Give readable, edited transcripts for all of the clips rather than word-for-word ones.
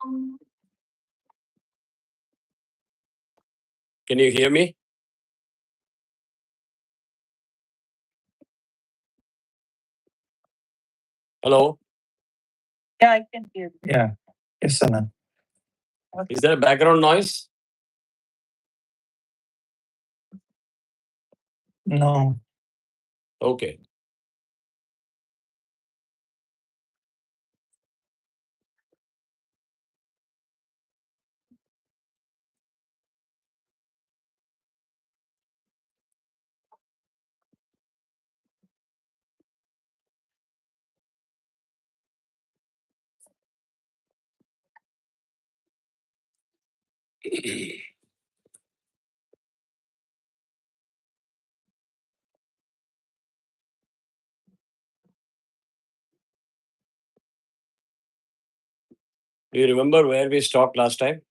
Can you hear me? Hello? Yeah, I can hear you. Yeah. Yes, Anand. Is there a background noise? No. Okay. Do you remember where we stopped last time?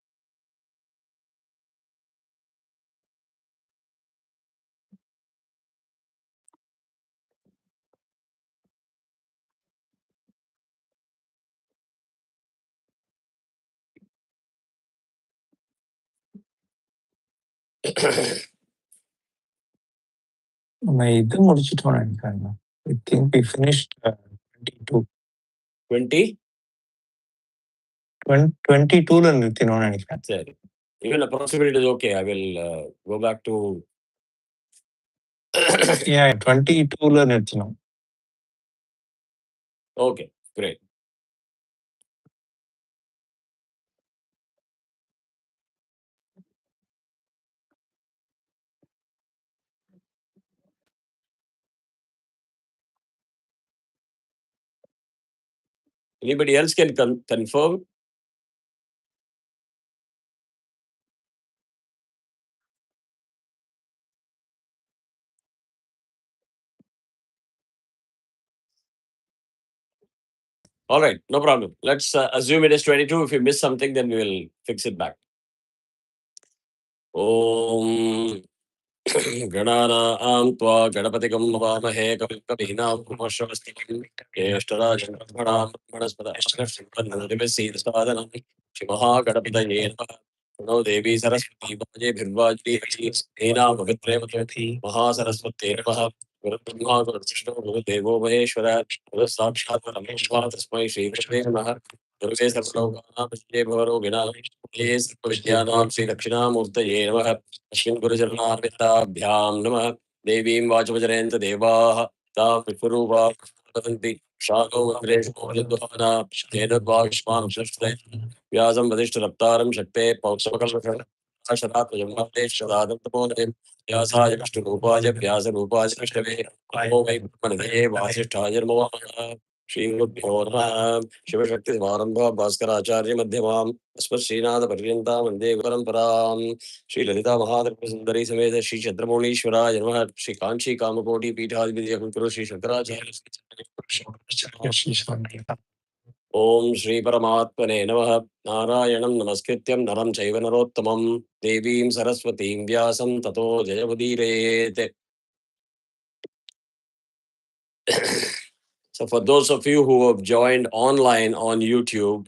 இது முடிச்சிட்டோம் நினைக்கிறேன். I think we finished 22. 20? 22ல நிறுத்தினோம்னு நினைக்கிறேன். சரி. Even approximate is okay. I will go back to Yeah, 22ல நிறுத்தினோம். Okay, great. Anybody else can confirm? All right, no problem. Let's assume it is 22. If you miss something, then we will fix it back. Om Ganana Twa Ganapatikam Navamahe Kavinaam Kumashvastikam Keshtarajam Pranam Manaspada Ashnasimpanadimasi Sadanam Shimaha Ganapitaye No Devi Saraswati Bhaje Bhirvajri Hena Pavitrevati Maha Saraswati Namaha Guru Brahma Guru Vishnu Guru Devo Maheshwara Guru Sakshat Rameshwara Tasmai Shri Vishnu Namaha Guru Sarvalokanam Vijay Bhavaro Gina Yes Vishyanam Shri Dakshinamurtaye Namaha Ashwin Guru Charanaarvittabhyam Namah Devim Vachavajarenta Devaha Tam Vipuruva Vadanti Shako Andreshu Yadvahana Jedadvagishman Shashtre Vyasam Vadishta Raptaram Shakte Pausavakalvaka Sharat Yamate Shadadam Taponim Vyasaya Vishnu Rupaya Vyasa Rupaya Vishnave Namo Vai Brahmanaye Vasishthaja Namo Namaha Shri Gurubhyo Namaha Shiva Shakti Smarambha Bhaskaracharya Madhyamam Asmat Srinath Paryanta Vande Paramparam Shri Lalita Mahadripa Sundari Sameda Shri Chandramonishwara Namaha Shri Kanchi Kamakoti Peethadipiti Guru Shri Shankaracharya Om Shri Paramatmane Namaha Narayanam Namaskrityam Naram Chaiva Narottamam Devim Saraswatim Vyasam Tato Jayavadire. So for those of you who have joined online on YouTube,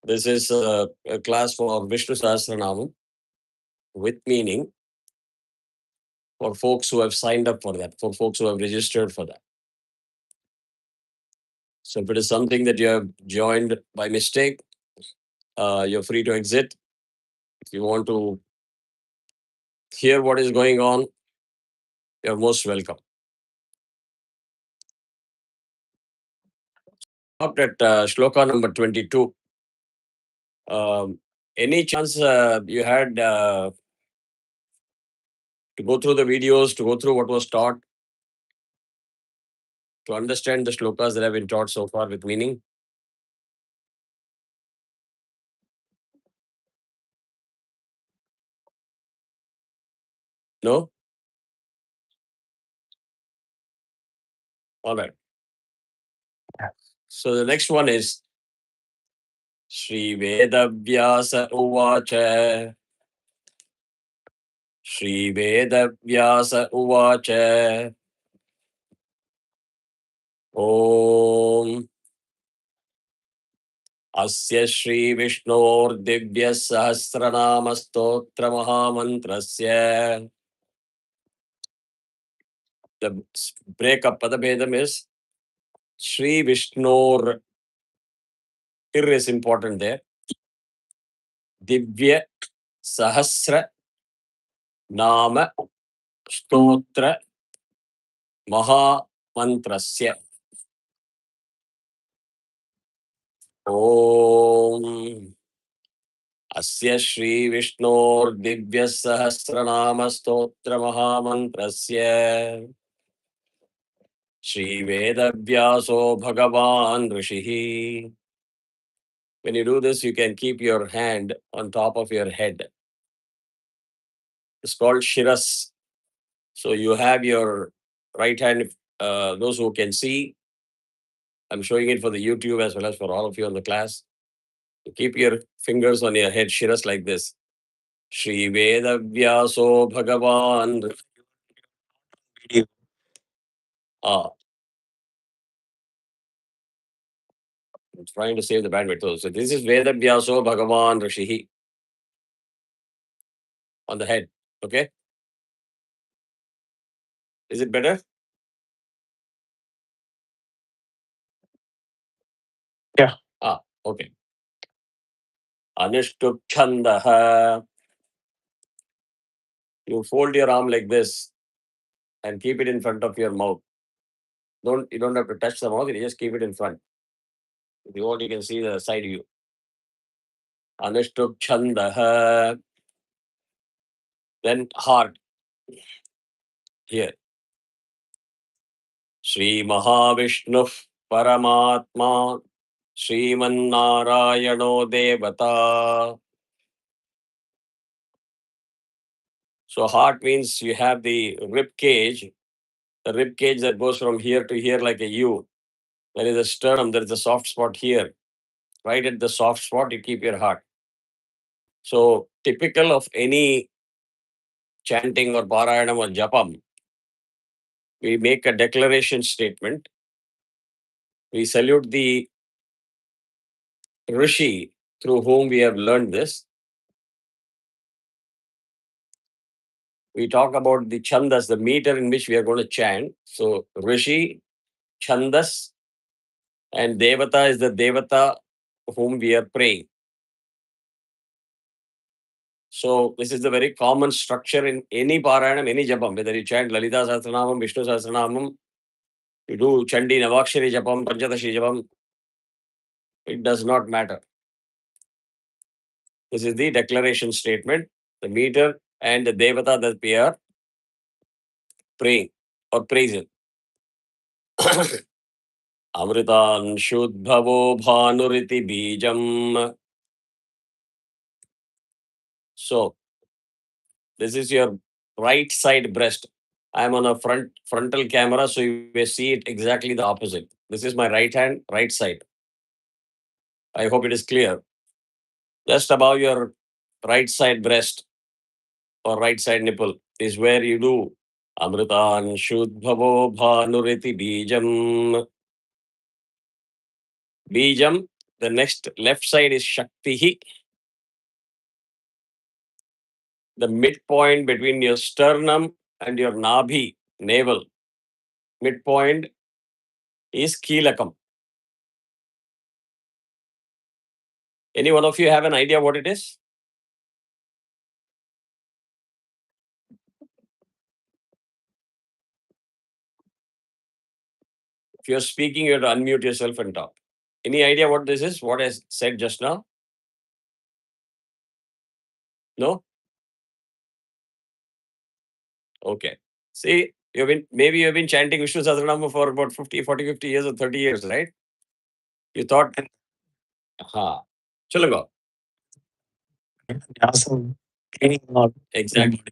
this is a class for Vishnu Sahasranamam with meaning for folks who have signed up for that, for folks who have registered for that. So if it is something that you have joined by mistake, you're free to exit. If you want to hear what is going on, you're most welcome. Up at shloka number 22. Any chance you had to go through the videos, to go through what was taught, to understand the shlokas that have been taught so far with meaning? No? All right. So the next one is Shri Vedavyasa Uvacha. Shri Vedavyasa Uvacha. Om Asya Shri Vishnoor Divya Sahasranama Stotra Mahamantrasya. The breakup Padabedam is Shri Vishnur. Ir is important there. Divya Sahasra Nama Stotra Mahamantrasya. Om Asya Shri Vishnur Divya Sahasranama Stotra Mahamantrasya. Shri Veda Vyaso Bhagavan Rishihi. When you do this, you can keep your hand on top of your head. It's called Shiras. So you have your right hand, those who can see, I'm showing it for the YouTube as well as for all of you in the class. Keep your fingers on your head, Shiras, like this. Shri Veda Vyaso Bhagavan. Video. Ah, I'm trying to save the bandwidth. So this is Veda Vyaso Bhagavan Rishihi on the head. Okay? Is it better? Yeah. Ah, okay. Anushtup Chandaha. You fold your arm like this and keep it in front of your mouth. You don't have to touch the mouth, you just keep it in front. If you want, you can see the side view. Anushtup Chandaha. Then heart here. Sri Mahavishnu Paramatma Sriman Narayano Devata. So heart means you have the rib cage, that goes from here to here like a U. There is a sternum, there is a soft spot here. Right at the soft spot, you keep your heart. So typical of any chanting or parayanam or japam, we make a declaration statement. We salute the Rishi through whom we have learned this. We talk about the chandas, the meter in which we are going to chant. So Rishi, chandas, and Devata is the Devata whom we are praying. So this is the very common structure in any parayanam, any japam, whether you chant Lalita Sahasranamam, Vishnu Sahasranamam, you do Chandi Navakshari japam, Panchadashi japam, it does not matter. This is the declaration statement, the meter and the Devata that we are praying or praising. Amritan Shudbhavo Bhanuriti Bijam. So this is your right side breast. I'm on a frontal camera, so you may see it exactly the opposite. This is my right hand, right side. I hope it is clear. Just above your right side breast or right side nipple is where you do Amritan Shudbhavo Bhanuriti Bijam. Bijam, the next left side is Shaktihi. The midpoint between your sternum and your nabhi, navel, midpoint is Kilakam. Any one of you have an idea what it is? If you're speaking, you have to unmute yourself and talk. Any idea what this is? What I said just now? No? Okay. See, maybe you've been chanting Vishnu Sahasranamam for about 50 years or 30 years, right? You thought, ha, Chulungo. Nyasam. Cleaning out. Exactly.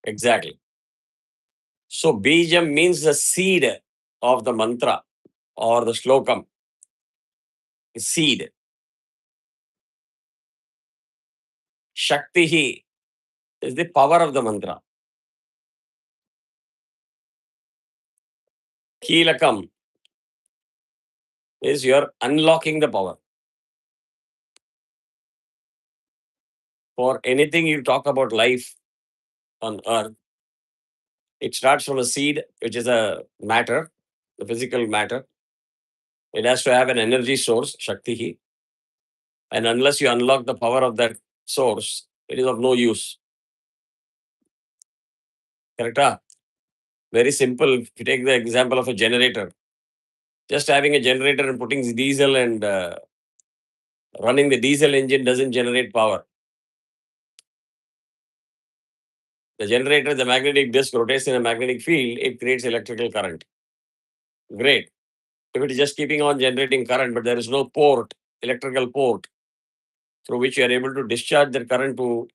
Exactly. So Bijam means the seed of the mantra or the slokam. Seed. Shaktihi is the power of the mantra. Kilakam is your unlocking the power. For anything you talk about life on earth, it starts from a seed, which is a matter, the physical matter. It has to have an energy source, Shakti. And unless you unlock the power of that source, it is of no use. Correct? Very simple. If you take the example of a generator, just having a generator and putting diesel and running the diesel engine doesn't generate power. The generator, the magnetic disk rotates in a magnetic field, it creates electrical current. Great. If it is just keeping on generating current, but there is no port, electrical port, through which you are able to discharge that current to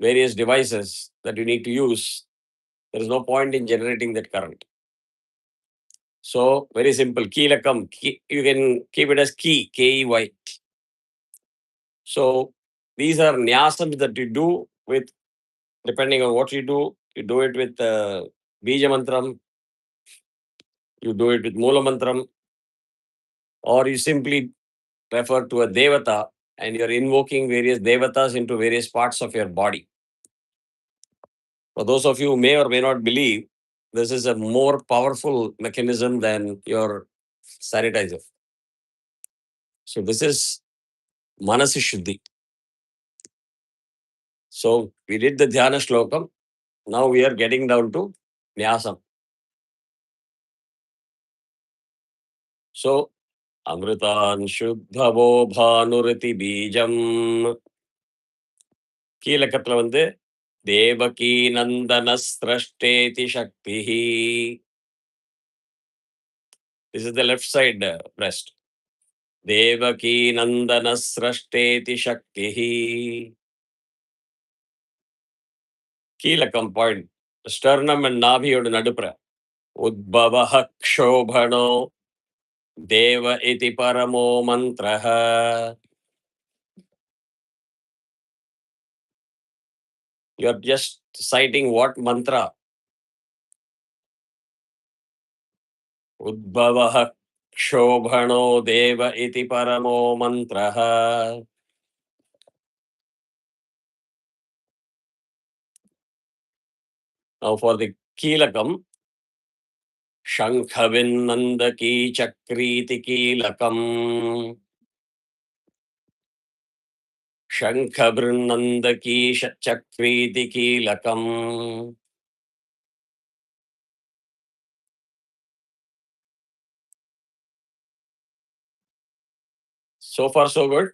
various devices that you need to use, there is no point in generating that current. So, very simple. Keelakam. You can keep it as key, K-E-Y. So, these are nyasams that you do with, depending on what you do it with Bija Mantram, you do it with Mula Mantram, or you simply refer to a Devata and you're invoking various Devatas into various parts of your body. For those of you who may or may not believe, this is a more powerful mechanism than your sanitizer. So this is Manasi Shuddhi. So we did the Dhyana Shlokam. Now we are getting down to Nyasam. So Amritan Shuddhavo Bhanurati Bijam. கீழக்கத்துல வந்து தேவகி நந்தன ஸ்ரஷ்டேதி சக்தி. This is the left side breast. தேவகி நந்தன ஸ்ரஷ்டேதி சக்தி. கீழக்கம் பாயிண்ட் ஸ்டர்னம் அண்ட் நாபியோட நடுப்புற. உத்பவ க்ஷோபணோ தேவ இதி பரமோ மந்திரஹ. You are just citing what mantra? उद्भवः क्षोभणो देव इति परमो मन्त्रः. Now for the कीलकम, शंखविन्नन्दकी चक्रीति कीलकम. शंखबृन्नन्दकी चक्रीति कीलकम. So far so good.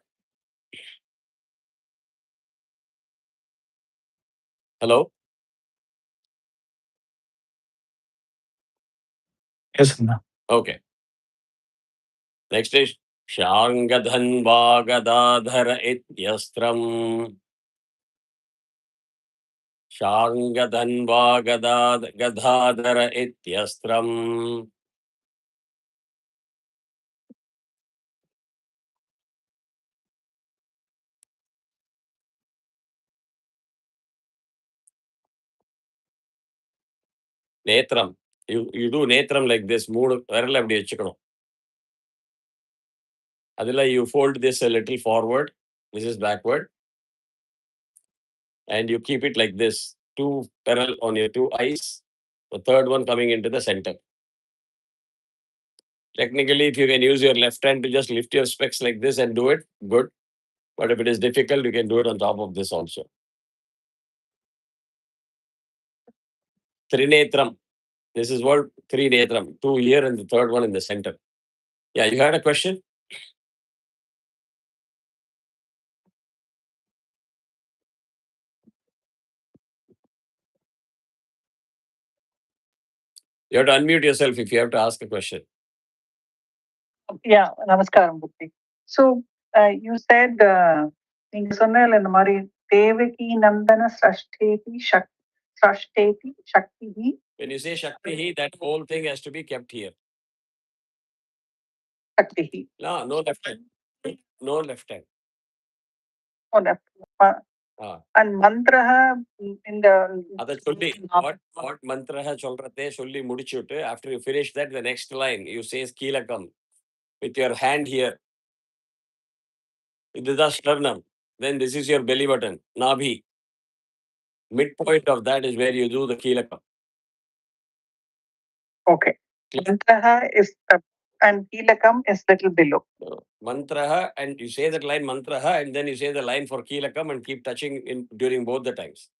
Hello. Yes, Anna. Okay. Next is Shangadhanva Gadadhara Ityastram. Shangadhanva Gadadhara Ityastram. Netram. You do netram like this. மூணு விரல் அப்படி வச்சுக்கணும். அதில் you fold this a little forward. This is backward. And you keep it like this. Two parallel on your two eyes. The third one coming into the center. Technically, if you can use your left hand to just lift your specs like this and do it, good. But if it is difficult, you can do it on top of this also. Trinetram. This is what Trinetram. Two here and the third one in the center. Yeah, you had a question? You have to unmute yourself if you have to ask a question. Yeah, namaskaram, Bhakti. So, you said, நீங்க சொன்னதுல இந்த மாதிரி தேவகி நந்தன சஷ்டேதி சக்தி. When you say Shakti, that whole thing has to be kept here. Shakti. No left hand. No left hand. Oh, left. And mantraha in the. Ada solli, what mantraha solrate solli mudichuttu. After you finish that, the next line you say Keelakam with your hand here. This is sternum. Then this is your belly button, Nabhi. Midpoint of that is where you do the Kilakam. Okay. Mantraha is and Kilakam is little below. Mantraha, and you say that line Mantraha, and then you say the line for Kilakam and keep touching in during both the times.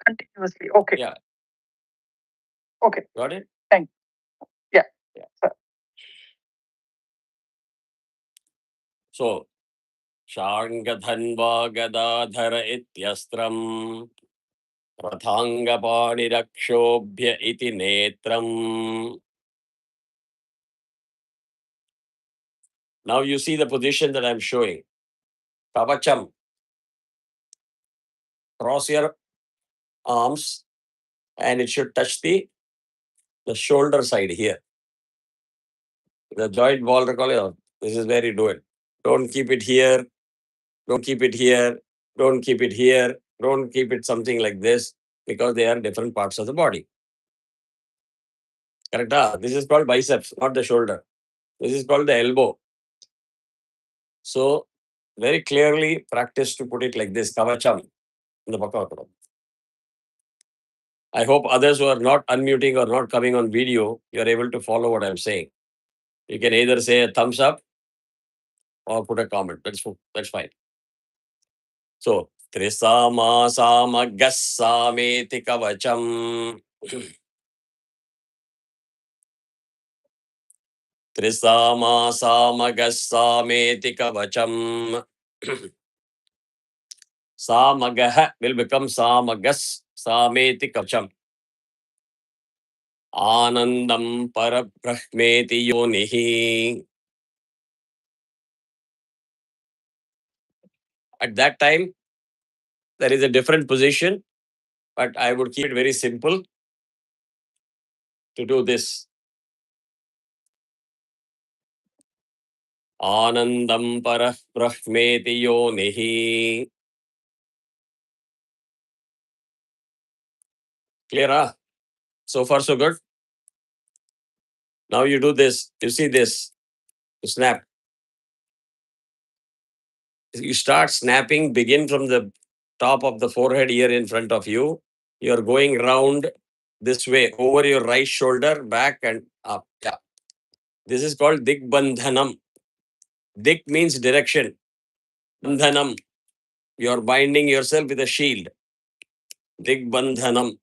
Continuously. Okay. Yeah. Okay. Got it? Thank you. Yeah. Yeah. So, Shangadhanva Gadadhara Ityastram Rathangapanirakshobhya iti netram. Now you see the position that I'm showing. Kavacham. Cross your arms and it should touch the shoulder side here. The joint ball recall. This is where you do it. Don't keep it here. Don't keep it here. Don't keep it here. Don't keep it something like this because they are different parts of the body. Correct? This is called biceps, not the shoulder. This is called the elbow. So, very clearly practice to put it like this, Kavacham, in the Bhakavatam. I hope others who are not unmuting or not coming on video, you are able to follow what I'm saying. You can either say a thumbs up or put a comment. That's fine. So, Trisama Sama Gassameti Kavacham. Trisama Sama Gassameti Kavacham. Samagaha will become Samagas Sameti Kavacham. Anandam Parabrahmeti Yonihi. At that time, there is a different position, but I would keep it very simple to do this. Anandam Parabrahmeti Yonihi. Clear? So far, so good. Now you do this. You see this. You snap. You start snapping, begin from the top of the forehead here in front of you. You're going round this way, over your right shoulder, back and up. Yeah. This is called Digbandhanam. Dik means direction. Bandhanam. You're binding yourself with a shield. Digbandhanam.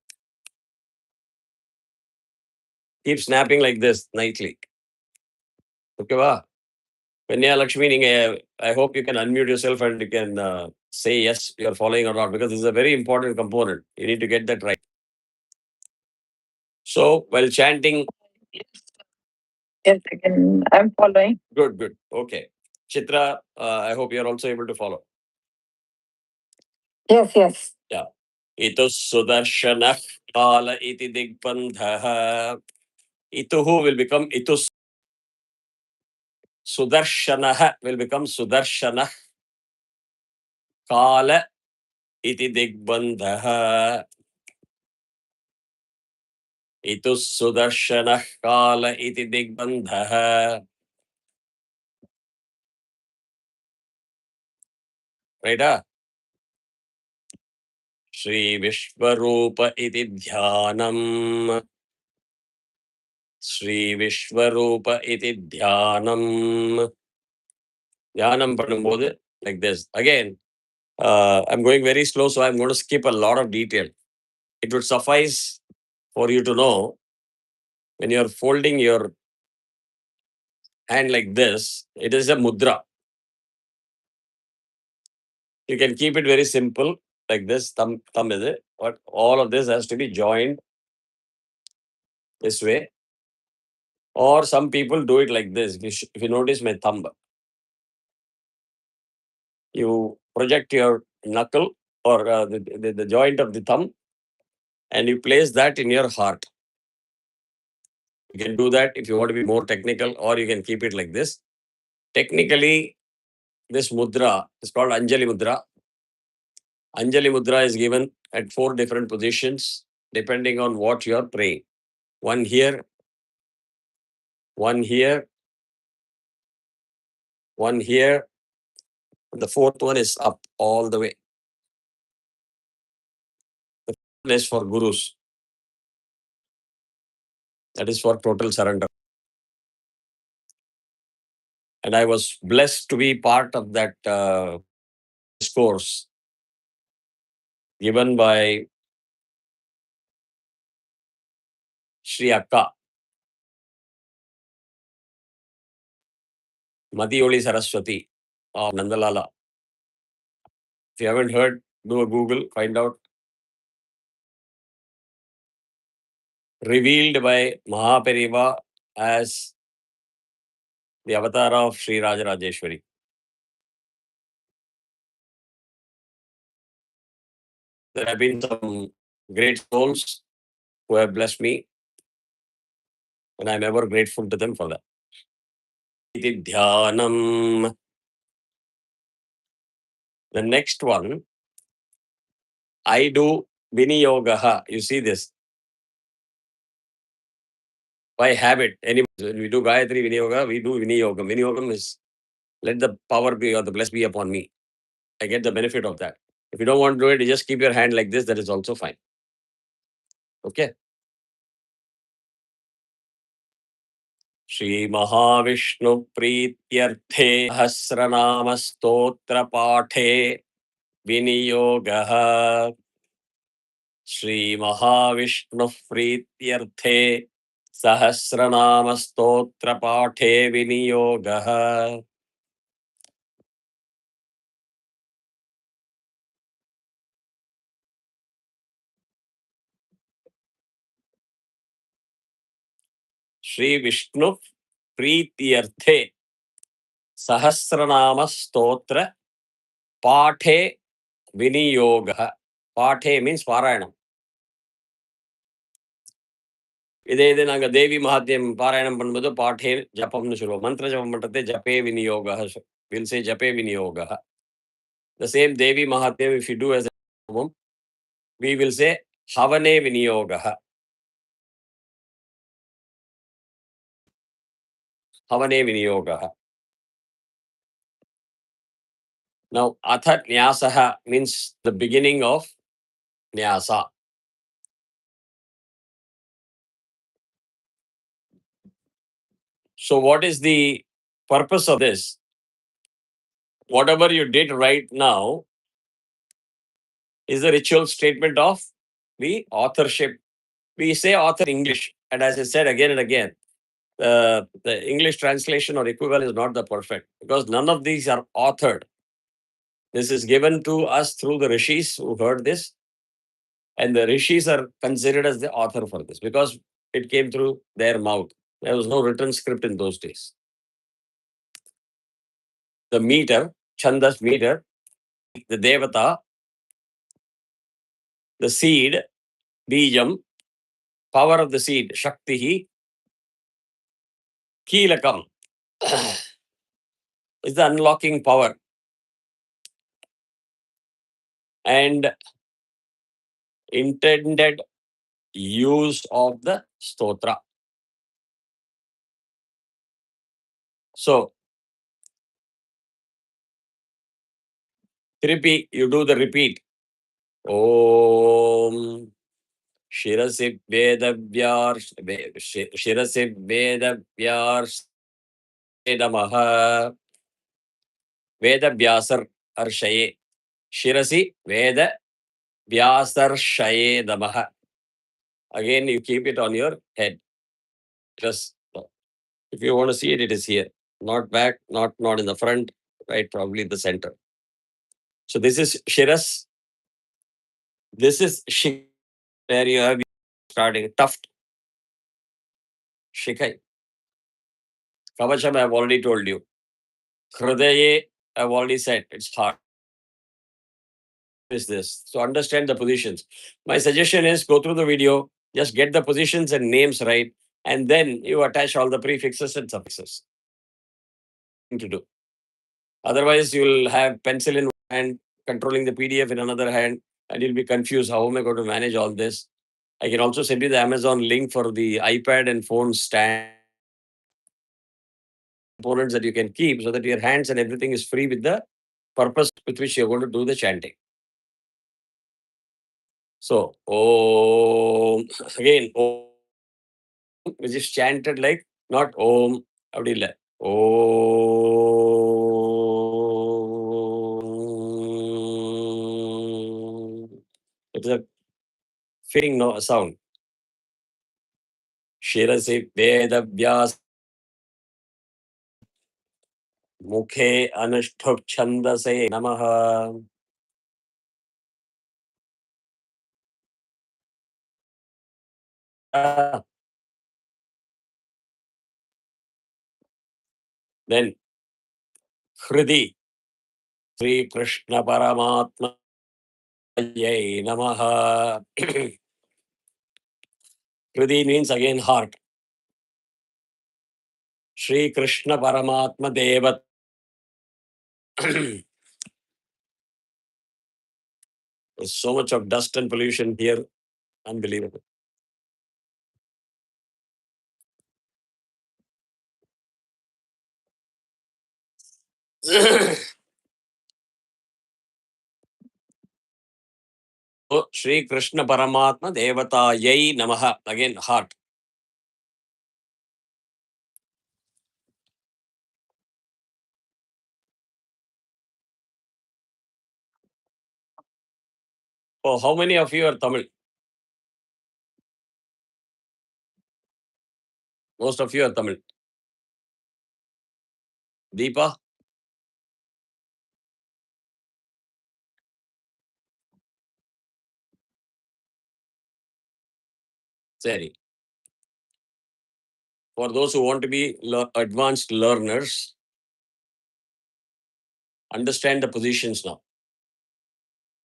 Keep snapping like this nightly. Okay, va? Kanya Lakshmi, I hope you can unmute yourself and you can say yes, you're following or not, because this is a very important component. You need to get that right. So, while chanting. Yes, again, I'm following. Good. Okay. Chitra, I hope you're also able to follow. Yes. Yeah. Itus Sudarshanah Kala iti Digbandhaha. Ituhu will become Itus. Sudarshanah will become Sudarshanah Kala iti Digbandhaha. Itus Sudarshanah Kala iti Digbandhaha. Right? Shri Vishwarupa iti Dhyanam. Shri Vishwarupa iti Dhyanam. Dhyanam பண்ணும்போது like this. Again, I'm going very slow, so I'm going to skip a lot of detail. It would suffice for you to know when you're folding your hand like this, it is a mudra. You can keep it very simple like this. Thumb is it, but all of this has to be joined this way. Or some people do it like this. If you notice my thumb, you project your knuckle or the joint of the thumb and you place that in your heart. You can do that if you want to be more technical, or you can keep it like this. Technically, this mudra is called Anjali Mudra. Anjali Mudra is given at 4 different positions depending on what you are praying. One here, one here, one here, The fourth one is up all the way. The fifth one is for gurus. That is for total surrender. And I was blessed to be part of that course given by Sri Akka, Madhyoli Saraswati of Nandalala. If you haven't heard, do a Google, find out. Revealed by Mahapariva as the avatar of Sri Rajarajeshwari. There have been some great souls who have blessed me, and I'm ever grateful to them for that. Iti Dhyanam. The next one, I do Viniyogaha. You see this? By habit. When we do Gayatri Viniyoga, we do Viniyogam. Viniyogam is let the power be or the bless be upon me. I get the benefit of that. If you don't want to do it, you just keep your hand like this. That is also fine. Okay. Shri Mahavishnu Prityarthe Sahasranama Stotra Pathe Viniyogaha. Shri Mahavishnu Prityarthe Sahasranama Stotra Pathe Viniyogaha. Shri Vishnu Prityarthe Sahasranama Stotra Pathe Viniyogaha. Pathe means Parayanam. இதே நாங்கள் தேவி மகாத்மியம் பாராயணம் பண்ணும்போது பாட்டே ஜப்பம்னு சொல்லுவோம். மந்திர ஜபம் பண்றதே ஜப்பே விநியோக. We'll say ஜப்பே விநியோக. The same Devi Mahatyam, if you do as a home, we will say Havane Viniyogaha. Havane Viniyogaha. Now, Athat Nyasaha means the beginning of Nyasa. So, what is the purpose of this? Whatever you did right now is a ritual statement of the authorship. We say author in English, and as I said again and again, the English translation or equivalent is not the perfect because none of these are authored. This is given to us through the rishis who heard this, and the rishis are considered as the author for this because it came through their mouth. There was no written script in those days. The meter, Chandas meter, the Devata, the seed, Bijam, power of the seed, Shaktihi, Keelakam is the unlocking power. And intended use of the stotra. So, repeat, you do the repeat. Om Shirasi Vedavyar Shirasi Vedavyar Namaha Vedavyasar Arshaye Shirasi Veda Vyasar Shaye Namaha. Again, you keep it on your head. Just if you want to see it, it is here. Not back, not in the front, right? Probably the center. So this is Shiras. This is Shik, where you have starting tuft. Shikai. Kavacham, I have already told you. Hridaye, I have already said, it's heart. Is this? So understand the positions. My suggestion is go through the video, just get the positions and names right, and then you attach all the prefixes and suffixes. To do. Otherwise, you'll have pencil in one hand, controlling the PDF in another hand, and you'll be confused. How am I going to manage all this? I can also send you the Amazon link for the iPad and phone stand components that you can keep so that your hands and everything is free with the purpose with which you're going to do the chanting. So, Om, again, Om, which is chanted like, not Om, அப்படி இல்லை. Om. It's a fitting no sound. Shirasi Vedavyas Mukhe Anushthuk Chandase Namaha. Then Hridi Sri Krishna Paramatma Yai Namaha. Hridi means again heart. Sri Krishna Paramatma Devat. There's so much of dust and pollution here. Unbelievable. So, Sri Krishna Paramatma Devata Yai Namaha. Again, heart. Oh, how many of you are Tamil? Most of you are Tamil. Deepa? Sari. For those who want to be advanced learners, understand the positions now.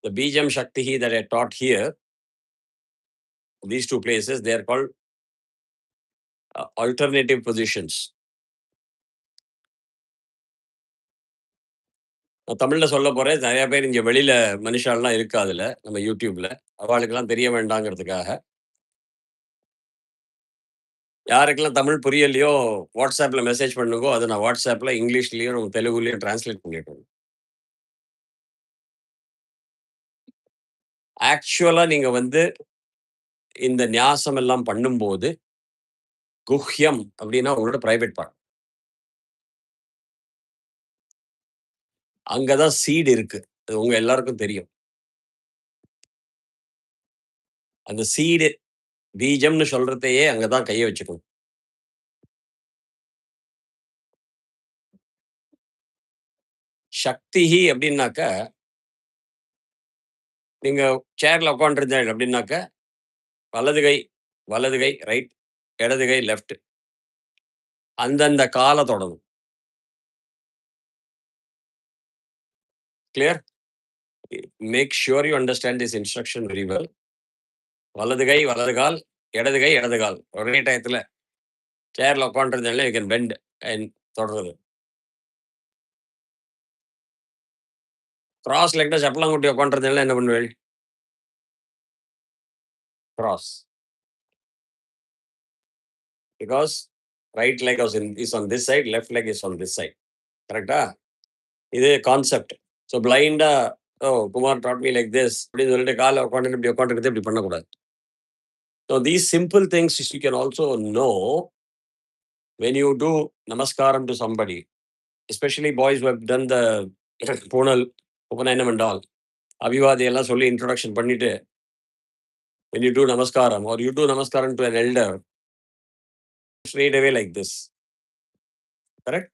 The Bijam Shakti that I taught here, these two places, they are called alternative positions. நான் தமிழ்ல சொல்ல போறேன். நிறைய பேர் இங்க வெளியில மனுஷாலாம் இருக்கா அதுல நம்ம யூடியூப்ல. அவளுக்கெல்லாம் தெரிய வேண்டாங்கிறதுக்காக. யாருக்கெல்லாம் தமிழ் புரியலையோ வாட்ஸ்அப்ல மெசேஜ் பண்ணுங்கோ. அதை நான் வாட்ஸ்அப்ல இங்கிலீஷ்லயும் தெலுங்குலயும் டிரான்ஸ்லேட் பண்ணிட்டோம். ஆக்சுவலா நீங்க இந்த ஞாசம் எல்லாம் பண்ணும்போது குஹ்யம் அப்படின்னா உங்களோட பிரைவேட் பார்ட். அங்கதான் சீடு இருக்கு. அது உங்க எல்லாருக்கும் தெரியும். அந்த சீடு பீஜம்னு சொல்றதையே அங்கதான் கையை வச்சுக்கணும். சக்தி அப்படின்னாக்க நீங்க சேர்ல உட்காந்துருந்தீங்க அப்படின்னாக்க வலது கை ரைட், இடது கை லெஃப்ட், அந்தந்த காலை தொடணும். Clear? Make sure you understand this instruction very well. வலது கை வலது கால், இடது கை இடது கால், ஒரே டயத்துல சேர்ல உட்காந்துருந்தாலே யூ கேன் பெண்ட் அண்ட் தொடர்றது. கிராஸ் லெக்ல சப்பலாங்குட்டி உட்காந்துருந்தால என்ன பண்ணுவேன்? Cross. Because right leg is on this side, left leg is on this side. Correct? This is a concept. So blind, oh, Kumar taught me like this. So these simple things you can also know when you do namaskaram to somebody, especially boys who have done the Ponal, Upanayam and all. Avivadi ella solli introduction பண்ணிட்டு when you do namaskaram or you do namaskaram to an elder, straight away like this. Correct?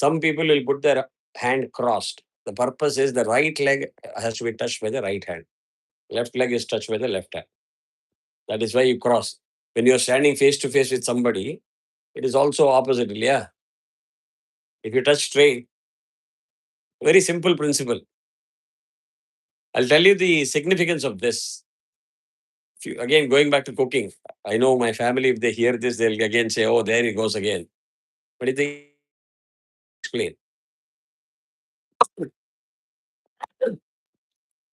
Some people will put their hand crossed. The purpose is the right leg has to be touched by the right hand. Left leg is touched by the left hand. That is why you cross. When you are standing face to face with somebody, it is also opposite. Yeah. If you touch straight, very simple principle. I'll tell you the significance of this. Again, going back to cooking, I know my family, if they hear this, they'll again say, oh, there he goes again. But if they explain.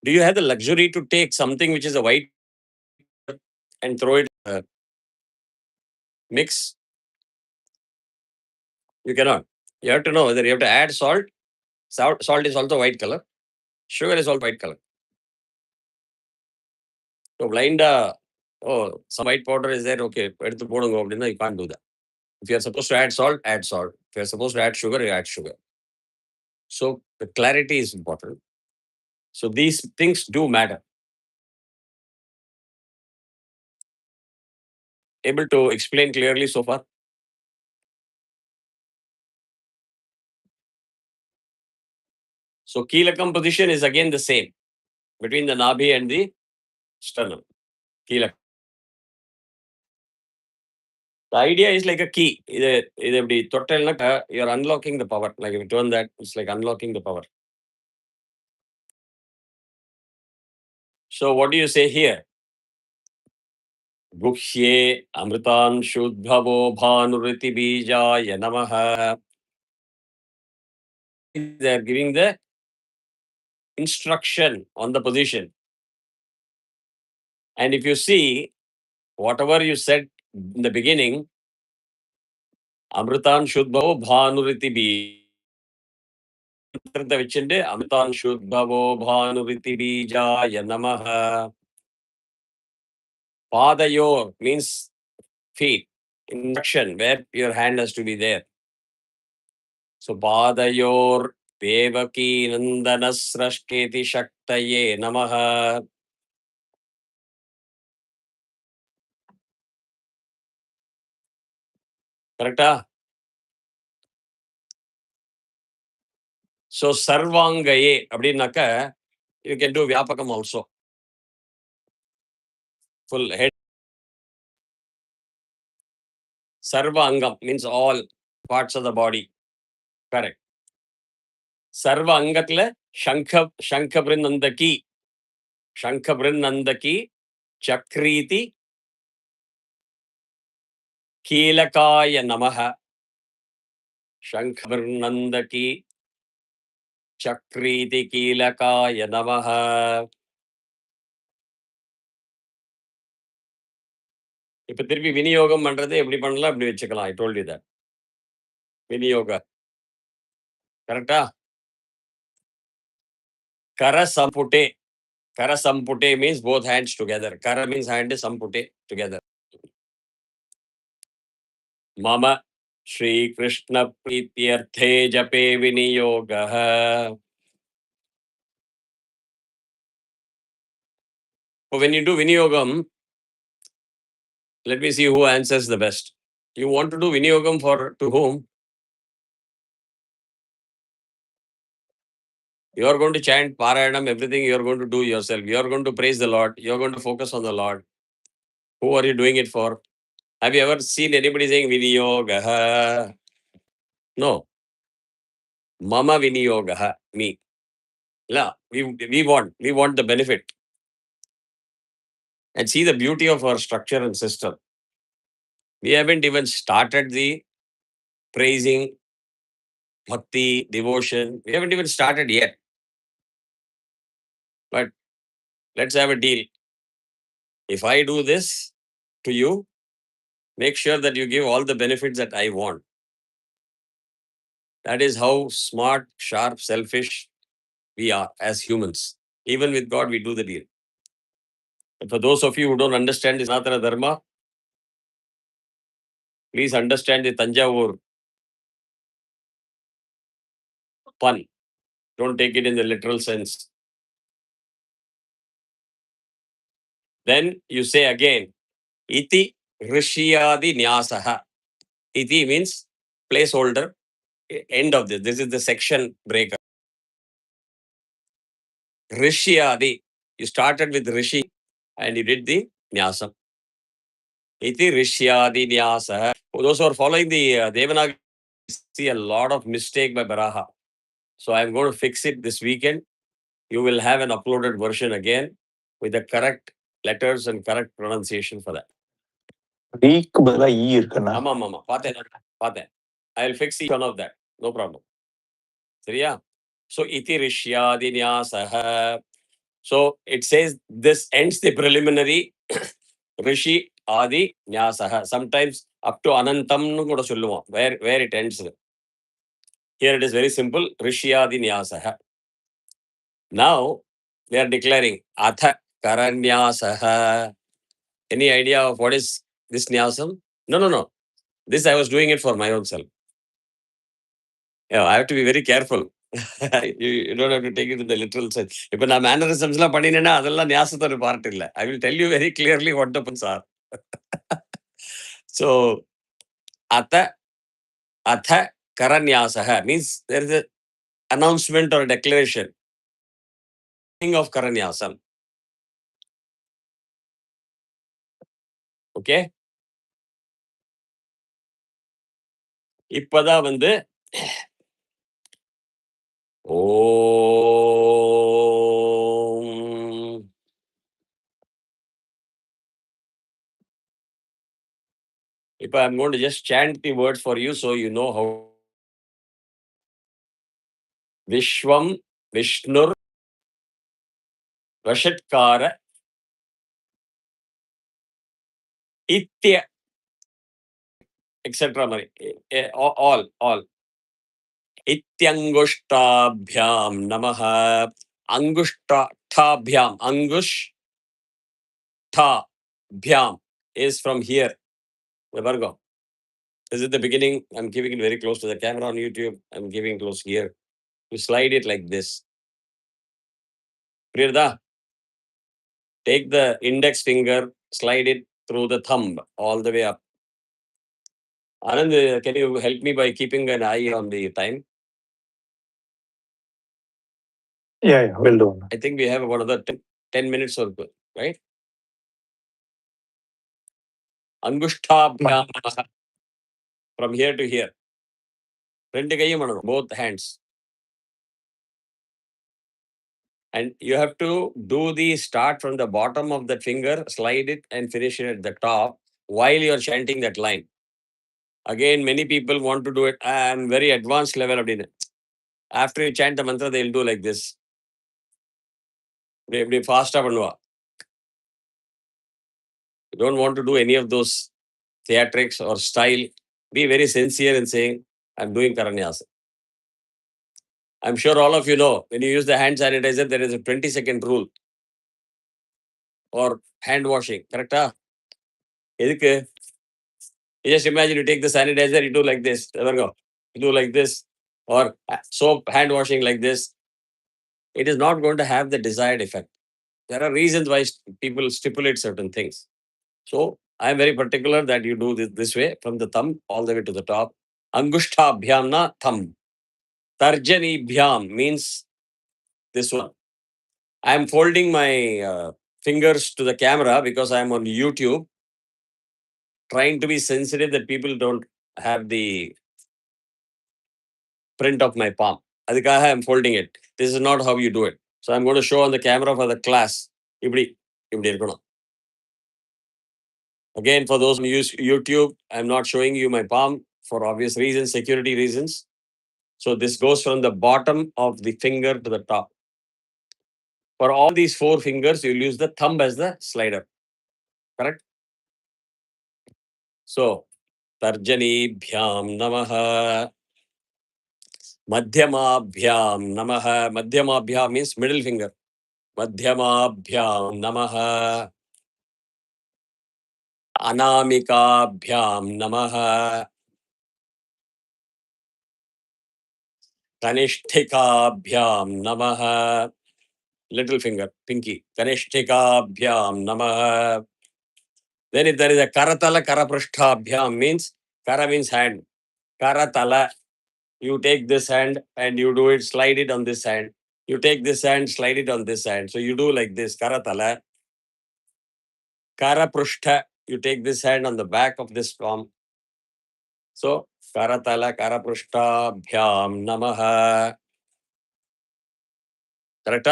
Do you have the luxury to take something which is a white and throw it mix? You cannot. You have to know whether you have to add salt, Salt is also white color. Sugar is also white color. So blind, some white powder is there, okay, you can't do that. If you are supposed to add salt, add salt. If you are supposed to add sugar, you add sugar. So the clarity is important. So these things do matter. Able to explain clearly so far? So Keelakam position is again the same between the Nabhi and the sternum. Keelakam. The idea is like a key. You're unlocking the power. Like if you turn that, it's like unlocking the power. So what do you say here? Guhye amritan shuddhavo bhanuriti bijaya namaha. They are giving the instruction on the position. And if you see, whatever you said in the beginning, amritan shuddhavo bhanuriti bijaya. Amritan shuddhavo bhanuriti bijaya namaha. Padayor means feet. Instruction, where your hand has to be there. So Padayor Devaki Nandanasrashketi Shaktaye Namaha. Correct? So Sarvangaye, Abdinaka, you can do Vyapakam also. Full head. Sarva Angam means all parts of the body. Correct. Sarva Angatla Shankhabrindandaki. Shankhabrindandaki Chakriti Keelakaya Namaha. Shankhabrindandaki Chakriti Keelakaya Namaha. இப்போ திருப்பி விநியோகம் பண்றது எப்படி பண்ணலாம் அப்படி வச்சுக்கலாம். I told you that. விநியோக கரெக்டா? Kara sampute. Kara sampute means both hands together. Kara means hand, sampute together. Mama Shri Krishna Prityarthe Jape Viniyogaha. So when you do Viniyogam, let me see who answers the best. You want to do Viniyogam to whom? You are going to chant Parayanam, everything you are going to do yourself. You are going to praise the Lord. You are going to focus on the Lord. Who are you doing it for? Have you ever seen anybody saying Viniyogaha? No. Mama Viniyogaha, me. La, we want the benefit. And see the beauty of our structure and system. We haven't even started the praising, bhakti, devotion. We haven't even started yet. But let's have a deal. If I do this to you, make sure that you give all the benefits that I want. That is how smart, sharp, selfish we are as humans. Even with God, we do the deal. But for those of you who don't understand the Sanatana Dharma, please understand the Tanjavur pun. Don't take it in the literal sense. Then you say again, Iti Rishyaadi Nyasaha. Iti means placeholder, end of this. This is the section breaker. Rishyaadi. You started with Rishi and you did the Nyasam. Iti Rishyaadi Nyasaha. For those who are following the Devanagari, see a lot of mistake by Baraha. So I'm going to fix it this weekend. You will have an uploaded version again with the correct letters and correct pronunciation for that. Week bala E irukana. Mama. Paten. I'll fix each one of that. No problem. Seriya? So iti Rishyaadi Nyasaha. So it says this ends the preliminary Rishi Adi Nyasaha. Sometimes up to Anantam nu kuda solluvom. Where it ends. Here it is very simple. Rishyaadi Nyasam. Now they are declaring Atha Karanyasam. Any idea of what is this Nyasam? No. This I was doing it for my own self. Yeah, I have to be very careful. You don't have to take it in the literal sense. If I mannerisms la paninena, adella nyasathoru part illa. I will tell you very clearly what the puns are. So, Atha Karanyasaha means there is an announcement or declaration of Karanyasam. Okay? இப்பதான் வந்து ஓம் இப்ப I'm going to just chant the words for you so you know how. Vishwam Vishnur Vashatkara Itya etc. All Ityangushtabhyam Namaha Angushtabhyam Angushtabhyam is from here. The Virgo. This is the beginning. I'm giving it very close to the camera on YouTube. I'm giving close here. You slide it like this. Priyada, take the index finger, slide it through the thumb all the way up. Anand, can you help me by keeping an eye on the time? Yeah, will do. I think we have about another 10 minutes or so, right? Angushtabhyam from here to here. Both hands. And you have to do the start from the bottom of the finger, slide it and finish it at the top while you're chanting that line. Again, many people want to do it. I'm very advanced level of dinner. After you chant the mantra, they'll do like this. They fast up. You don't want to do any of those theatrics or style. Be very sincere in saying, I'm doing Karanyasa. I'm sure all of you know, when you use the hand sanitizer, there is a 20-second rule. Or hand washing. Correct? You just imagine you take the sanitizer, you do like this. There go. You do like this. Or soap, hand washing like this. It is not going to have the desired effect. There are reasons why people stipulate certain things. So I am very particular that you do this way, from the thumb all the way to the top. Angushtabhyam na thumb. Tarjani bhyam means this one. I am folding my fingers to the camera because I am on YouTube, trying to be sensitive that people don't have the print of my palm. Adhikaha I am folding it. This is not how you do it. So I'm going to show on the camera for the class. Ibdi irukano. Again, for those who use YouTube, I'm not showing you my palm for obvious reasons, security reasons. So this goes from the bottom of the finger to the top. For all these 4 fingers, you'll use the thumb as the slider. Correct? So, Tarjanibhyam Namaha. Madhyamabhyam Namaha. Madhyamabhyam means middle finger. Madhyamabhyam Namaha. Anamikabhyam Namaha. Kanishthikabhyam Namaha. Little finger, pinky. Kanishthikabhyam Namaha. Then if there is a Karatala Karaprashtabhyam means, Kara means hand. Karatala, you take this hand and you do it, slide it on this hand. You take this hand, slide it on this hand. So you do like this, Karatala. Karaprushta, you take this hand on the back of this palm. So, Karatala Karaprashtabhyam Namaha. Correct?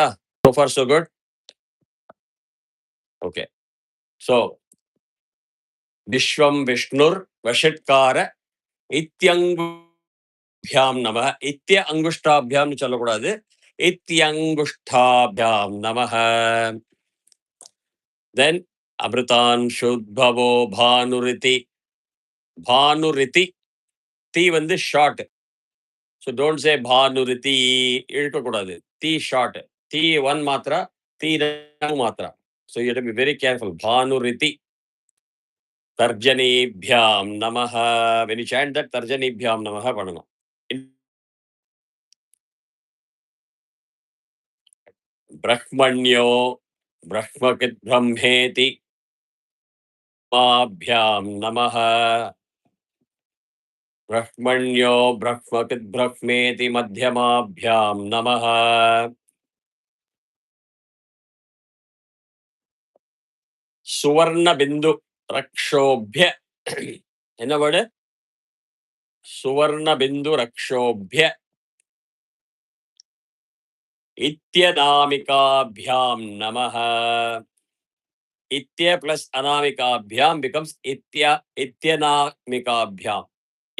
So far, so good? Okay. So, Vishwam Vishnur Vashatkara Ityangu Bhyam Namaha. Itya Angushtabhyam Chalakurade. Ityangushtabhyam Namaha. Then Amritan Shudbhavo Bhanuriti. Bhanuriti. T வந்து short. So don't say Bhanuriti. T short. T one matra. T two matra. So you have to be very careful. Bhanuriti. Tarjanibhyam namaha. When you chant that, Tarjanibhyam namaha padana. Brahmanyo. Brahmakit brahmeti. Mabhyam namaha. Brahmanyo brahmakit brahmeti madhyamabhyam namaha. Suvarna bindu rakshobhya. என்ன word? Suvarna bindu rakshobhya. Ityanamikabhyam namaha. Itya plus anamikabhyam becomes ityanamikabhyam.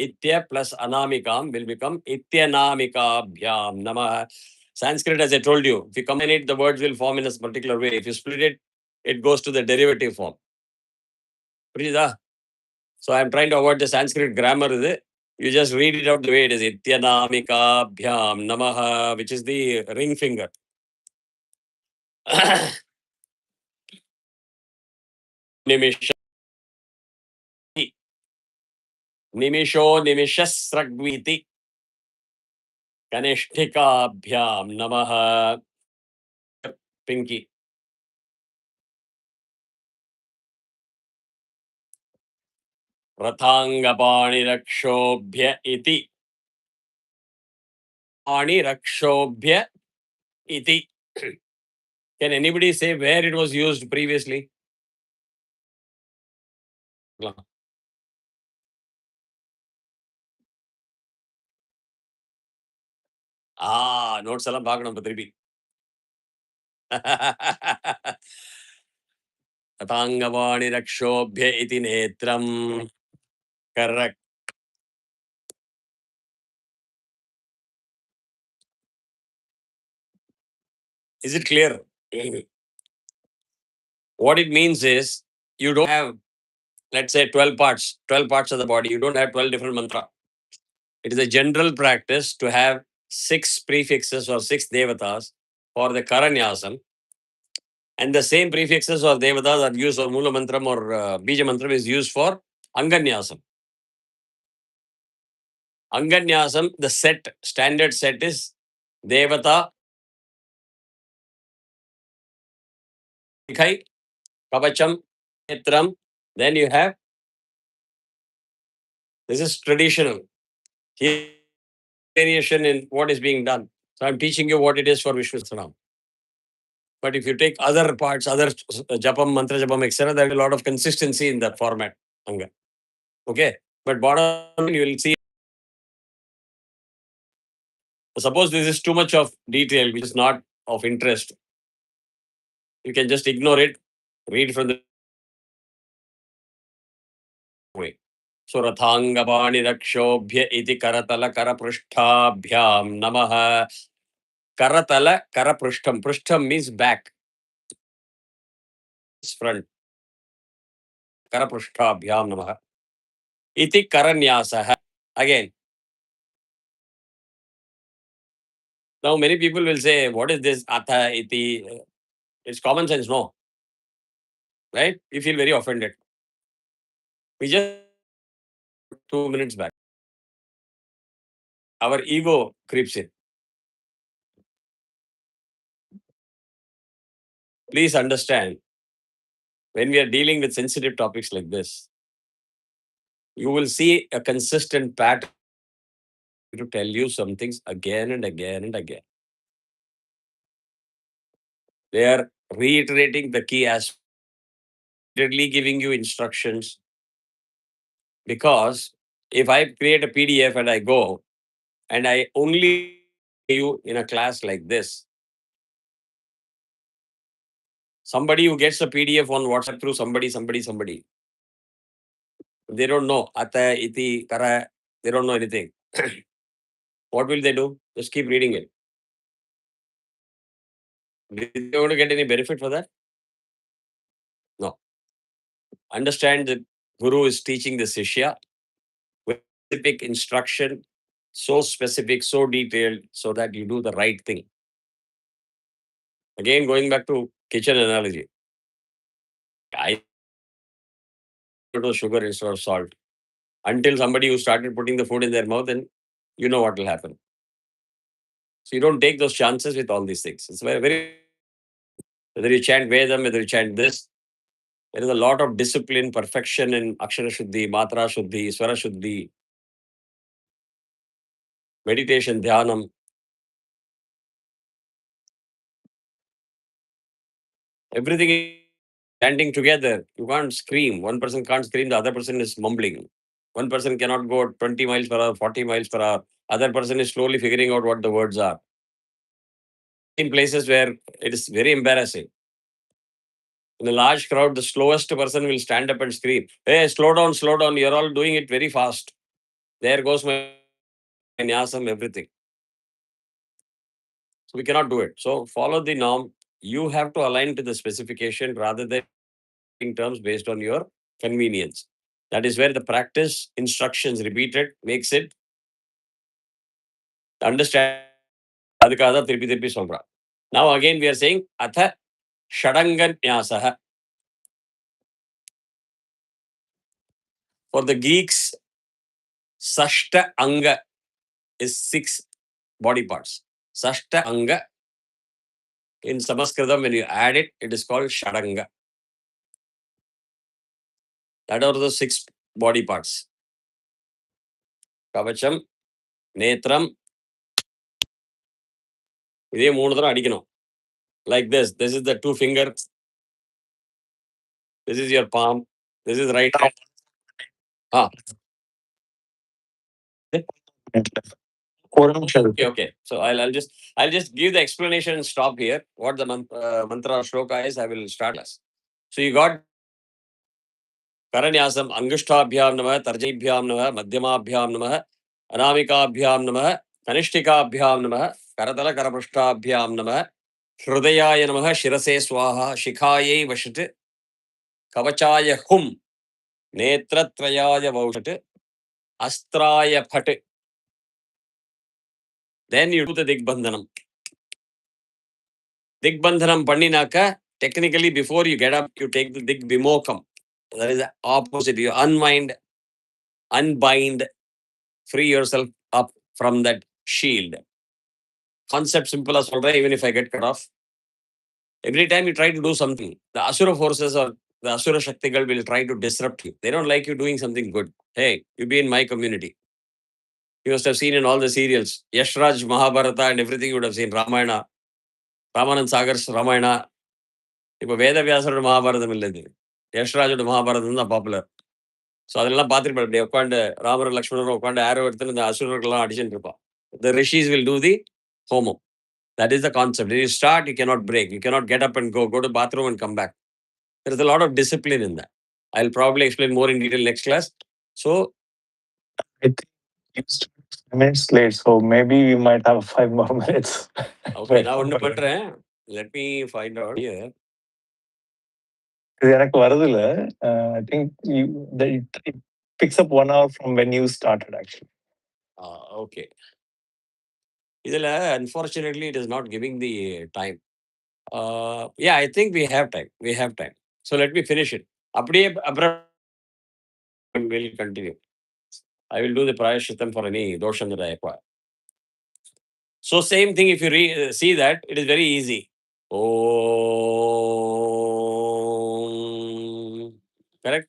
Itya plus anamikam will become ityanamikabhyam namaha. Sanskrit, as I told you, if you combine it, the words will form in a particular way. If you split it, it goes to the derivative form. Prijita? So I am trying to avoid the Sanskrit grammar. You just read it out the way it is. Ityanamikabhyam namaha, which is the ring finger. Nimisha. Nimisho nimishasragviti. Kanishtikabhyam namaha. Pinky. Rathangapani rakshobhya iti. Ani rakshobhya iti. Can anybody say where it was used previously? Notes எல்லாம் பார்க்கணும் இப்ப திருப்பி. Rathangapani rakshobhya iti netram. Correct. Is it clear? What it means is you don't have, let's say, 12 parts of the body. You don't have 12 different mantra. It is a general practice to have 6 prefixes or 6 devatas for the Karanyasam. And the same prefixes or devatas are used for Mula Mantram or Bija Mantram is used for Anganyasam. Anganyasam, the standard set is Devata, Ikhai, Kavacham, Netram. Then you have, this is traditional. Here, variation in what is being done. So I'm teaching you what it is for Vishnu Sahasranamam. But if you take other parts, other Japam, Mantra Japam, etc., there is a lot of consistency in that format. Anga. Okay? But bottom line, you will see. Suppose this is too much of detail, which is not of interest. You can just ignore it, read from the way. So Rathangapani Rakshobhya iti Karatala Karaprishtabhyam Namaha. Karatala Karaprishtam. Prishtam means back. Front. Karaprishtabhyam Namaha. Iti Karanyasaha. Again. Now many people will say, what is this Atha iti? It's common sense, no? Right? We feel very offended. We just 2 minutes back. Our ego creeps in. Please understand, when we are dealing with sensitive topics like this, you will see a consistent pattern to tell you some things again and again and again. They are reiterating the key aspect, repeatedly giving you instructions. Because if I create a PDF and I go and I only you in a class like this, somebody who gets a PDF on WhatsApp through somebody, they don't know Atha, Iti, Kara, they don't know anything. What will they do? Just keep reading it. Did they going to get any benefit for that? No. Understand that Guru is teaching the Sishya with specific instruction so specific, so detailed, so that you do the right thing. Again, going back to kitchen analogy, I put sugar instead of salt. Until somebody who started putting the food in their mouth, and you know what will happen. So you don't take those chances with all these things. It's very, very, whether you chant Vedam, whether you chant this, there is a lot of discipline, perfection in Akshara Shuddhi, Matra Shuddhi, Swara Shuddhi, meditation, Dhyanam. Everything is standing together. You can't scream. One person can't scream, the other person is mumbling. One person cannot go 20 miles per hour, 40 miles per hour. Other person is slowly figuring out what the words are. In places where it is very embarrassing. In a large crowd, the slowest person will stand up and scream, "Hey, slow down, you're all doing it very fast. There goes my nyasam, everything." So we cannot do it. So follow the norm. You have to align to the specification rather than in terms based on your convenience. That is where the practice instructions repeated makes it understand. அதுக்காக தான் திருப்பி திருப்பி சொல்றான். Now again we are saying atha Shadanga Nyasam. For the geeks, Sashta Anga is 6 body parts. Sashta Anga. In Sanskritam, when you add it, it is called Shadanga. That are the 6 body parts. Kavacham, Netram. இதே 3 தடவை அடிக்கணும். Like this. This is the 2 fingers. This is your palm. This is right hand. Okay. So I'll just give the explanation and stop here. What the mantra or shloka is, I will start us. So you got Karanyasam, Angushtabhyam Namah, Tarjibhyam Namah, Madhyamabhyam Namah, Anamikabhyam Namah, Kanishtikabhyam Namah, Karatala Karaprushtabhyam Namah, Hrudayaya Namah, Shirase Swaha, Shikhaye Vashit, Kavachaya Hum, Netratrayaya Vaushit, Astraya Phat. Then you do the Digbandhanam. Digbandhanam Pandinaka, technically before you get up, you take the Digbimokam. That is the opposite. You unbind, free yourself up from that shield. Concept simple as well, even if I get cut off. Every time you try to do something, the Asura forces or the Asura Shaktigal will try to disrupt you. They don't like you doing something good. Hey, you be in my community. You must have seen in all the serials, Yashraj, Mahabharata and everything you would have seen, Ramayana, Ramanand Sagar's Ramayana. இப்போ வேதவியாசரோட மகாபாரதம் இல்லை, இது யஷ்ராஜோட மகாபாரதம் தான் popular. So அதெல்லாம் பார்த்துருப்பேன். இப்படி உட்காந்து ராமர் லக்ஷ்மணரும் உட்காந்து ஆரோ எடுத்துன்னு இந்த அசுரர்கள்லாம் அடிச்சுட்டு இருப்பான். The rishis will do the homo. That is the concept. When you start, you cannot break. You cannot get up and go to the bathroom and come back. There is a lot of discipline in that. I'll probably explain more in detail next class. So I think you started 5 minutes late, so maybe we might have 5 more minutes. okay, நான் ஒன்று பண்ணுறேன். Let me find out here. இது எனக்கு வருதுல்ல. I think it picks up 1 hour from when you started actually. Okay. இதில் unfortunately it is not giving the time. Yeah, I think we have time. We have time. So let me finish it. அப்படியே அப்புறம் will continue. I will do the prayashittam for any dosham that I acquire. So same thing, if you see that, it is very easy. Om. Correct?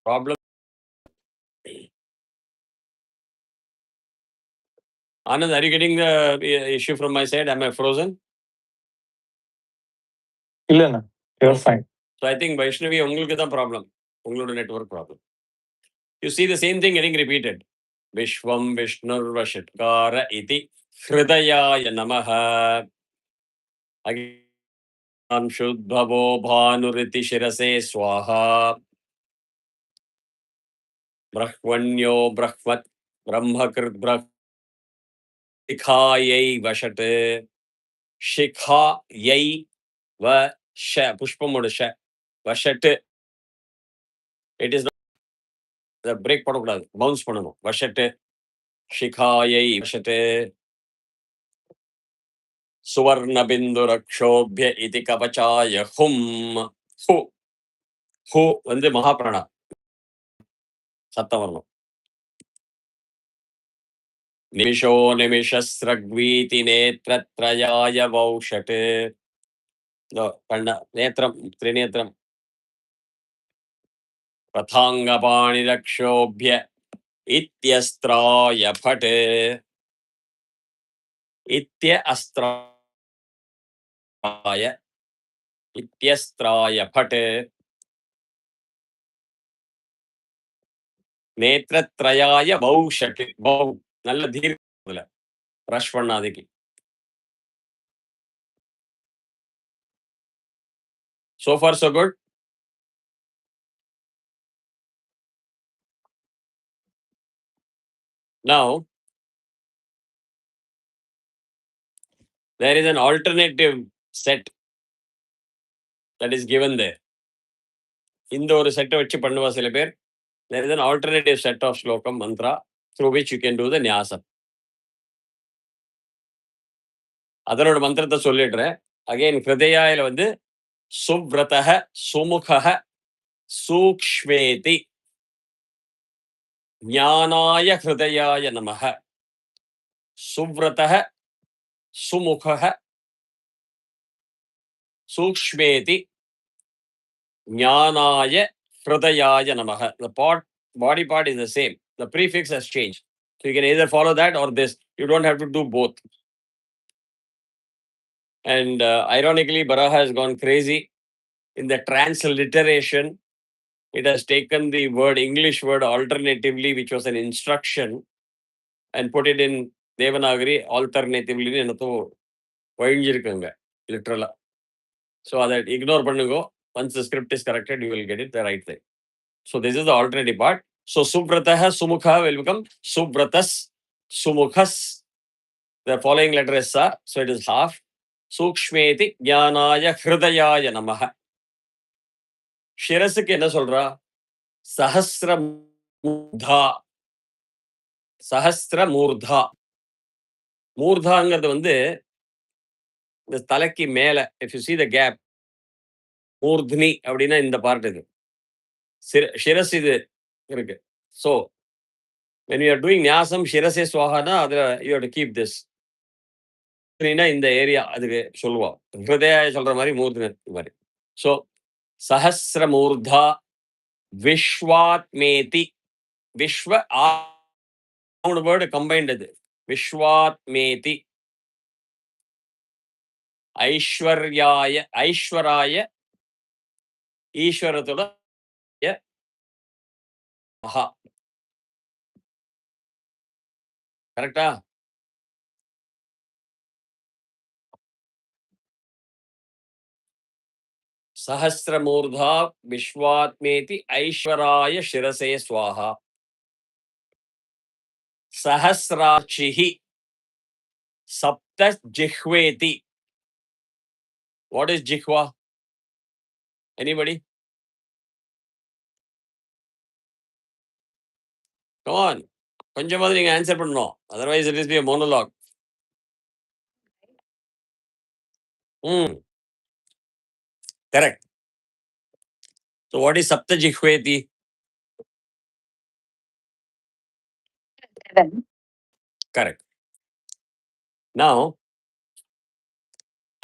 Problem? Anand, are you getting the issue from my side? Am I frozen? இல்லைண்ணா, you're fine. So I think Vaishnavi, உங்களுக்கு தான் problem. உங்களோட network problem. You see the same thing getting repeated. Vishvam Vishnur Vashitkara iti Hridayaya Namaha. Again, Shuddhavo Bhanuriti Shirase Swaha. Brahmanyo Brahmat Brahmakrit Brah Shikhayai Vashat. Shikhayai Vasha Pushpamoda Vashat. It is not the break பண்ணக்கூடாது, bounce பண்ணணும். வஷட்டு ஷிகாயை வஷட்டு சுவர்ண பிந்து ரக்ஷோபிய இதி கவச்சாய ஹும். ஹு ஹு வந்து மகாபிராணா சத்தம் வரணும். நிமிஷோ நிமிஷஸ்ரக்வீதி நேத்ரத்ரயாய வௌஷட். கண்ண நேத்திரம் திரிநேத்திரம். ரதாங்கபாணிரக்ஷோபிய இத்யஸ்திராய but. இத்ய அஸ்திராய இத்யஸ்திராய but. நேத்திரத்ரயாய வௌஷட். வௌ நல்ல தீர்க்கத்துல ரஷ் பண்ணாதீங்க. So far so good. Now there is an alternative set that is given there. இந்த ஒரு செட்டை வச்சு பண்ணுவா சில பேர். There is an alternative set of ஸ்லோகம் mantra through which you can do the nyasam. அதனோட மந்திரத்தை சொல்லிடுறேன். அகைன் ஹிருதயாயில வந்து சுவ்ரதஹ சுமுகஹ சூக்ஷ்மேதி ஞானாய ஹிருதயாய நமஹ. சுவ்ரதஹ சுமுகஹ சூக்ஷ்மேதி ஞானாய ஹிருதயாய நமஹ. The body part is the same. The prefix has changed. So you can either follow that or this. You don't have to do both. And ironically, Baraha has gone crazy. In the transliteration, it has taken the word, English word alternatively, which was an instruction, and put it in Devanagari alternatively. Literally. So that ignore பண்ணுங்க. Once the script is corrected, you will get it the right thing. So this is the alternative part. So Subhrataha Sumukha will become Subhratas Sumukhas. The following letter is Sa, so it is half. Sukshmeti Jnanaya Hridayaya Namaha. Shirasuக்கு என்ன சொல்றா? சஹஸ்ரமூர்தா. சஹஸ்ரமூர்தா. மூர்தாங்கிறது வந்து இந்த தலைக்கு மேல. If you see the gap, மூர்த்னி அப்படின்னா இந்த part இது. சிரஸ் இது இருக்கு. So when you are doing nyasam shirase swahana, you have to keep this. இந்த ஏரியா அதுக்கு சொல்லுவோம். ஹிருதய சொல்ற மாதிரி மூர்த்தி மாதிரி. ஸோ சஹஸ்ரமூர்தா விஸ்வாத்மேதி. விஸ்வ மூணு வேர்டு கம்பைன்ட் அது. விஸ்வாத்மேதி ஐஸ்வர்யாய. ஐஸ்வராய ஈஸ்வரத்தோட மகா. கரெக்டா? சஹஸ்ரமூர்தா விஸ்வாத்மேதி ஐஸ்வராய சிரசே ஸ்வாஹா. சஹஸ்ராட்சிஹி சப்த ஜிஹ்வேதி. What is jihva? Anybody? Come on. கொஞ்சமாவது நீங்க ஆன்சர் பண்ணணும். Otherwise it is be a monologue. Correct. So what is sapta jihveti? 7. Correct. Now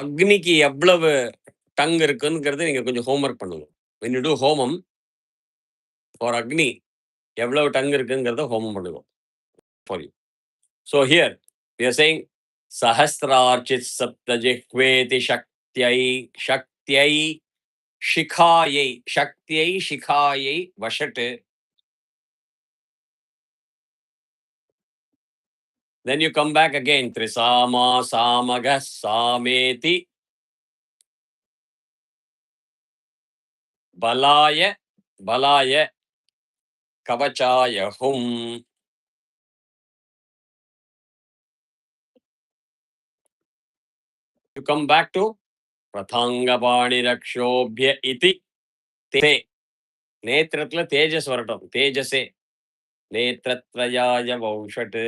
அக்னிக்கு எவ்வளவு டங் இருக்குங்கிறது நீங்க கொஞ்சம் ஹோம்ஒர்க் பண்ணுங்க. when you do ஹோமம் for அக்னி எவ்வளவு டங் இருக்குங்கிறத ஹோமம் பண்ணுங்க for you. So here we are saying சஹஸ்ரார்ச்சித் சப்த ஜிஹ்வேதி சக்தியை சக்தியை ஷிகாயை. சக்தியை ஷிகாயை வஷட். Then you come back again. Trisama samaga sameti balaya balaya kavachaya hum. You come back to Prathangapani Rakshobhya iti te. நேத்திரத்துல தேஜஸ் வரட்டும். தேஜஸே நேத்ரத்ரயாய வௌஷட்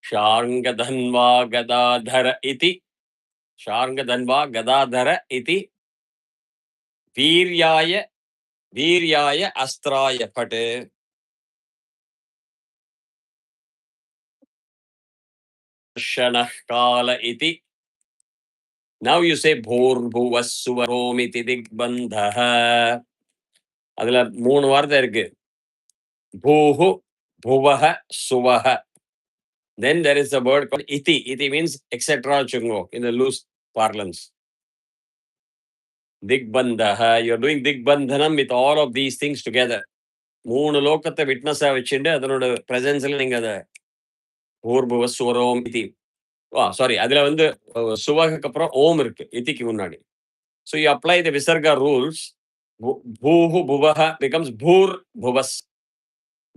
ஷார்ங்கதன்வா கதாதர இதி ஷார்ங்கதன்வா கதாதர இதி வீர்யாய வீர்யாய அஸ்திராய பட் கால இதி. Now you say bhurvuvassuvaromiti digbandha. அதுல 3 வார்த்தை இருக்கு. பூஹு புவஹ சுவஹ. Then there is a word called iti. Iti means etc. chungo in the loose parlance. Digbandha. You're doing digbandhanam with all of these things together. 3 லோகத்தை விட்னஸா வச்சுட்டு அதனோட பிரசன்ஸ்ல நீங்க அதை பூர்புவஸ்வரோம் இதி. சாரி, அதுல வந்து சுவகுக்கு அப்புறம் ஓம் இருக்கு இதிக்கு முன்னாடி. So you apply the visarga rules. Bhuhu bhuvaha becomes bhur bhuvas.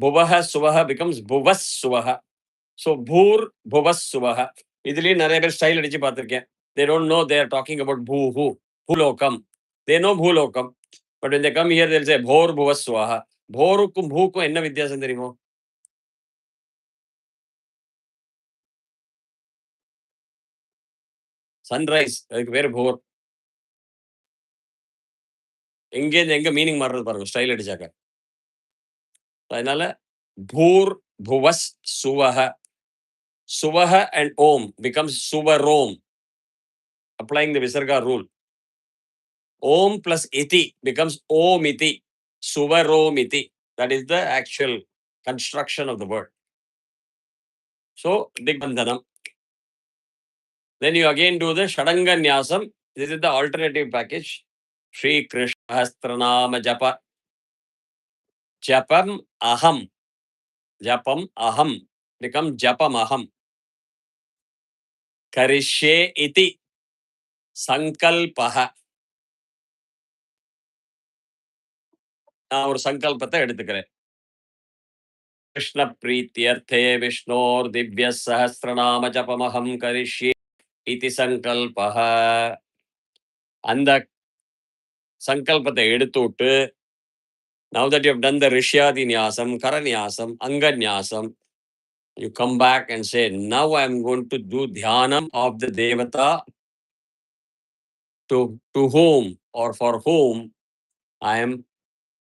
Bhuvaha suvaha becomes bhuvas suvaha. So bhur bhuvas suvaha. இதுலயே நிறைய பேர் ஸ்டைல் அடிச்சு பார்த்திருக்கேன். They don't know they are talking about bhuhu, bhulokam. They know bhulokam. But when they come here, they'll say bhor bhuvas suvaha. போருக்கும் பூக்கும் என்ன வித்தியாசம் தெரியுமோ? Sunrise, அதுக்கு பேரு போர். எங்கேருந்து எங்க மீனிங் மாறுறது பாருங்க ஸ்டைல் அடிச்சாக்க. அதனால பூர் புவஸ் சுவஹ. சுவஹ and om becomes suvarom, applying the visarga rule. Om plus iti becomes omiti, suvaromiti. That is the actual construction of the word. So digbandhanam. Then you again do the Shadanga Nyasam. This is the alternative package. Shri Krishna Sahasranamam japa. Japam aham. Japam aham become japam aham. Karishye iti sankalpaha. நான் ஒரு சங்கல்பத்தை எடுத்துக்கிறேன். கிருஷ்ண பிரீத்தியர்த்தே விஷ்ணோர் திவ்ய சஹஸ்ரநாம ஜபமஹம் கரிஷ்யே இதி சங்கல்பஹ. அந்த சங்கல்பத்தை எடுத்து விட்டு, now that you have done the Rishyaadi Nyasam, Karanyasam, Anganyasam, you come back and say, now I am going to do dhyanam of the devata to whom or for whom I am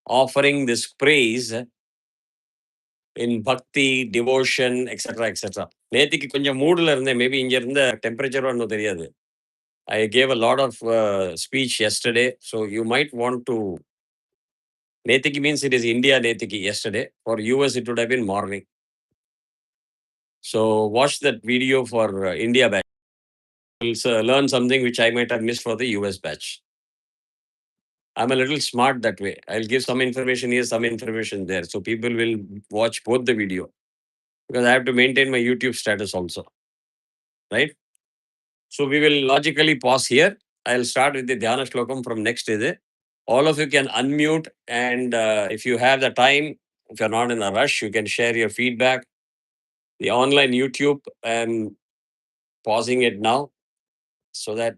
offering this praise in bhakti, devotion, etc. etc. நேத்திக்கு கொஞ்சம் மூடுல இருந்தேன். Maybe இங்க இருந்த temperature ஒன்றும் தெரியாது. I gave a lot of speech yesterday, so you might want to. Netiki means it is India Netiki yesterday. For US, it would have been morning. So watch that video for India batch. You'll learn something which I might have missed for the US batch. I'm a little smart that way. I'll give some information here, some information there. So people will watch both the video. Because I have to maintain my YouTube status also. Right? So we will logically pause here. I'll start with the Dhyana Shlokam from next day. All of you can unmute, and if you have the time, if you're not in a rush, you can share your feedback. The online YouTube, I'm pausing it now so that